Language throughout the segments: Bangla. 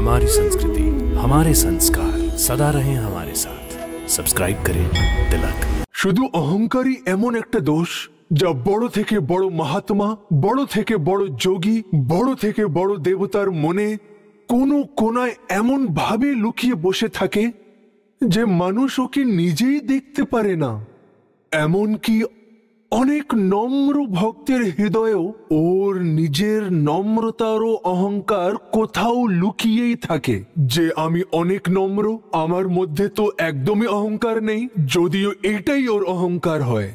हमारी संस्कृति, हमारे संस्कार सदा रहें हमारे साथ। सब्सक्राइब करें तिलक। শুধু অহংকারই এমন একটা দোষ যা বড় থেকে বড় মহাত্মা, বড় থেকে বড় যোগী, বড় থেকে বড় দেবতার মনে কোনো কোনায় এমন ভাবে লুকিয়ে বসে থাকে যে মানুষ ওকে নিজেই দেখতে পারে না। এমনকি অনেক নম্র ভক্তের হৃদয়েও ওর নিজের নম্রতার ও অহংকার কোথাও লুকিয়েই থাকে যে আমি অনেক নম্র, আমার মধ্যে তো একদমই অহংকার নেই, যদিও এটাই ওর অহংকার হয়।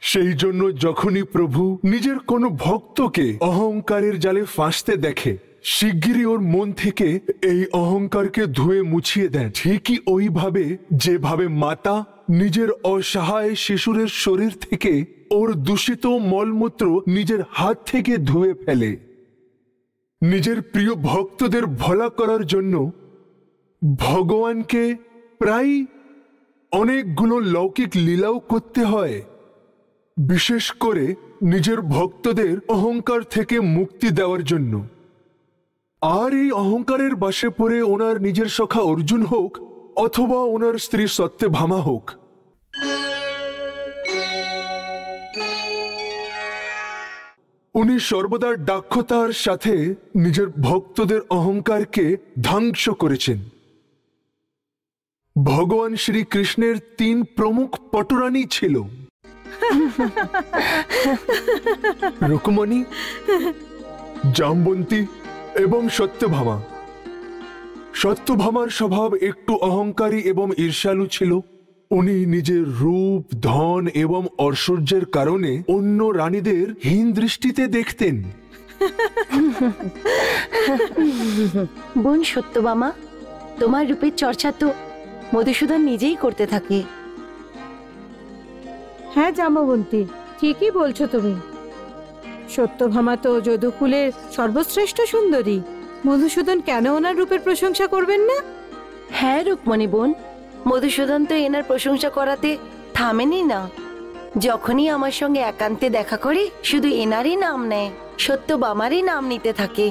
সেই জন্য যখনই প্রভু নিজের কোনো ভক্তকে অহংকারের জালে ফাঁসতে দেখে শিগগিরই ওর মন থেকে এই অহংকারকে ধুয়ে মুছিয়ে দেন। ঠিকই ওইভাবে যেভাবে মাতা নিজের অসহায় শিশুরের শরীর থেকে ওর দূষিত মলমূত্র নিজের হাত থেকে ধুয়ে ফেলে। নিজের প্রিয় ভক্তদের ভলা করার জন্য ভগবানকে প্রায় অনেকগুলো লৌকিক লীলাও করতে হয়, বিশেষ করে নিজের ভক্তদের অহংকার থেকে মুক্তি দেওয়ার জন্য। আর এই অহংকারের বাসে পড়ে ওনার নিজের সখা অর্জুন হোক অথবা ওনার স্ত্রী সত্যভামা হোক, উনি সর্বদা দক্ষতার সাথে নিজের ভক্তদের অহংকারকে ধ্বংস করেছেন। ভগবান শ্রীকৃষ্ণের 3 প্রমুখ পটরানী ছিল, রুকমণি, জাম্বন্তী এবং সত্যভামা। সত্যভামার স্বভাব একটু অহংকারী এবং ঈর্ষালু ছিল। উনি নিজের রূপ, ধন এবং ঐশ্বর্যের কারণে অন্য রানীদের হীন দৃষ্টিতে দেখতেন। বোন সত্যভামা, তোমার রূপের চর্চা তো মধুসূদন নিজেই করতে থাকে। হ্যাঁ জাম্বন্তী, ঠিকই বলছো তুমি। সত্যভামা তো যদুকুলের সর্বশ্রেষ্ঠ সুন্দরী। মধুসূদন কেন ওনার রূপের প্রশংসা করবেন না? হ্যাঁ রুকমণি বোন, মধুসূদন তো এনার প্রশংসা করাতে থামেনি না। যখনই আমার সঙ্গে একান্তে দেখা করে শুধু এনারই নাম নেয়, সত্যভামারই নাম নিতে থাকে।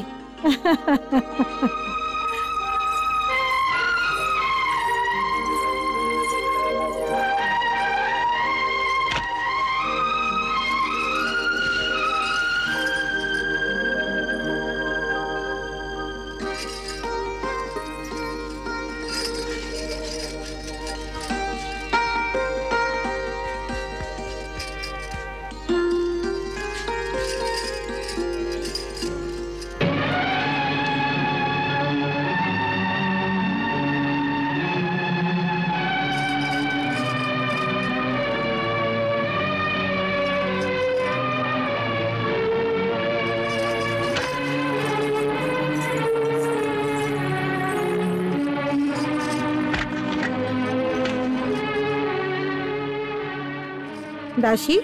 দাসী,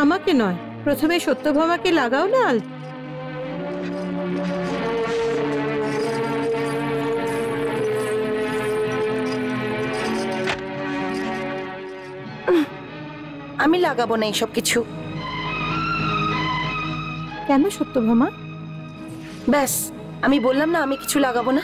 আমাকে নয়, প্রথমে সত্যভামাকে লাগাও না আলতা। আমি লাগাবো না এইসব কিছু। কেন সত্যভামা? ব্যাস, আমি বললাম না আমি কিছু লাগাবো না।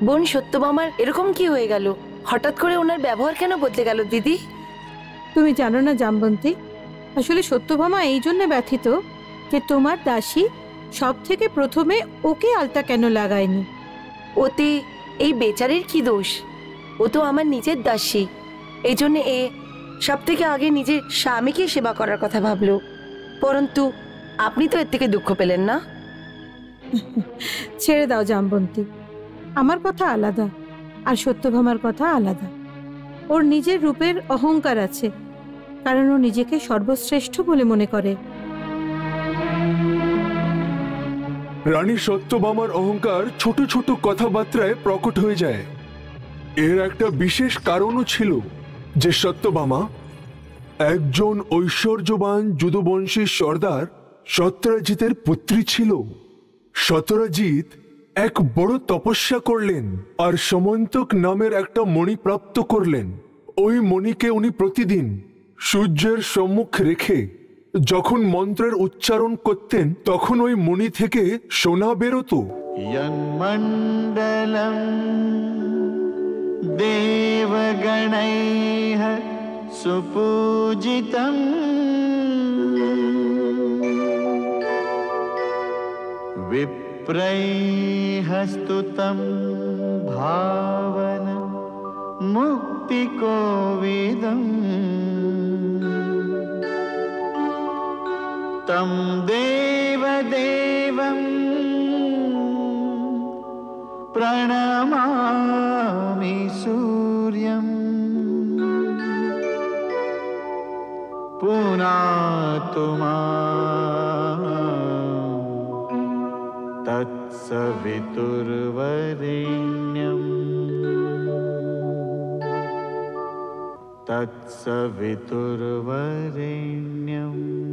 বোন সত্যভামার এরকম কি হয়ে গেল? হঠাৎ করে ওনার ব্যবহার কেন বদলে গেল দিদি? তুমি জানো না জাম্বন্তী, আসলে সত্যভামা এই জন্য ব্যথিত যে তোমার দাসী সব থেকে প্রথমে ওকে আলতা কেন লাগায়নি। ওতে এই বেচারের কি দোষ? ও তো আমার নিজের দাসী, এই জন্য এ সব থেকে আগে নিজের স্বামীকে সেবা করার কথা ভাবলো। পরন্তু আপনি তো এর থেকে দুঃখ পেলেন না। ছেড়ে দাও জাম্বন্তী, আমার কথা আলাদা আর সত্যভামার কথা আলাদা। ওর নিজের রূপের অহংকার আছে, কারণ ও নিজেকে সর্বশ্রেষ্ঠ বলে মনে করে। রানী সত্যভামার অহংকার ছোট ছোট কথাবার্তায় প্রকট হয়ে যায়। এর একটা বিশেষ কারণও ছিল যে সত্যভামা একজন ঐশ্বর্যবান যদুবংশী সর্দার সত্যজিতের পুত্রী ছিল। সত্যজিৎ এক বড় তপস্যা করলেন আর সমন্তক নামের একটা মণি প্রাপ্ত করলেন। ওই মণিকে উনি প্রতিদিন সূর্যের সম্মুখ রেখে যখন মন্ত্রের উচ্চারণ করতেন তখন ওই মণি থেকে সোনা বেরোতো। यन्मण्डलं देवगणैः सुपूजितम् विप्रैः स्तुतं भावन मुक्तिकोविदम् तं देवदेवम् प्रणमामि सूर्यम् पुनातु मां तत्सवितुर्वरेण्यम् तत्सवितुर्वरेण्यम्।